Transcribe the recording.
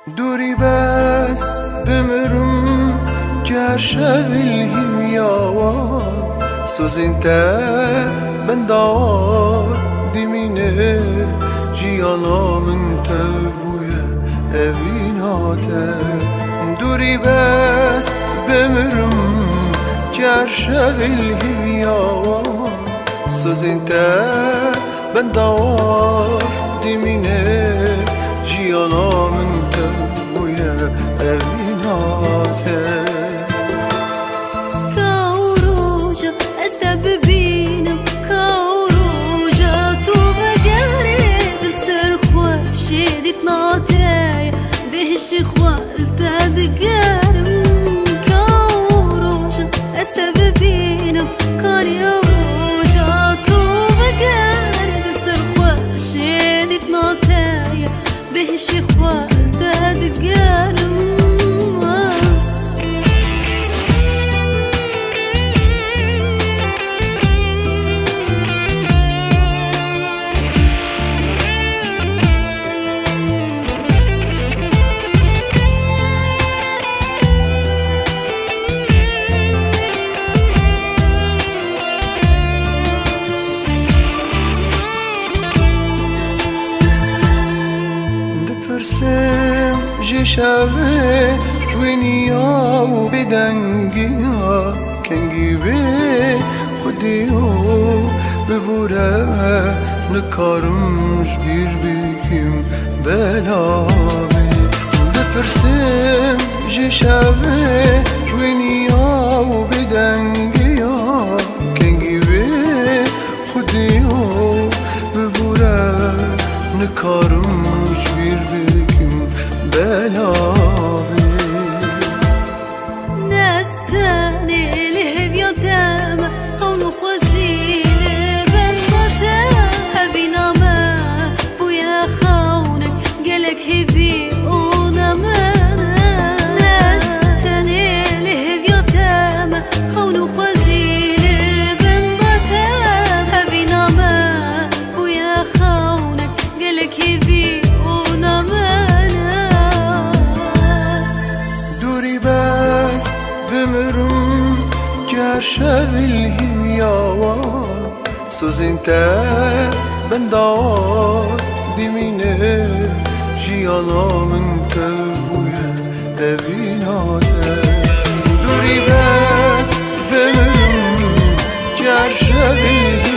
دوری بس بمرم گر شویل یاوا سوزین ته بندار دیمینه جیانا من تبویه اویناته دوری بس بمرم گر شویل یاوا سوزین ته بندار دیمینه جیانا من تبویه اویناته كوروجة أزدى ببينم كوروجة توبة قريب السرخوة شيدت ناطايا بهش خوالتا دقارم كوروجة أزدى ببينم كوروجة توبة قريب السرخوة شيدت ناطايا بهش خوالتا دقارم برسم جشاوه جوینیا و بدنگیا کنگی به خودیو ببوره نکارمش بیر بکیم بلاوی بپرسم جشاوه جوینیا و بدنگیا کنگی به خودیو ببوره نکارمش بیر بکیم بلاوی نستاني لهب يدام قول خوزيل بنبتا هبي ناما بويا خونك قالك هبي وناما نستاني لهب يدام قول خوزيل بنبتا هبي ناما بويا خونك قالك هبي بمرم گر شویل یاوا سوزین ته بندار دیمینه جیانا من تبویه اویناته دوری بس بمرم گر شویل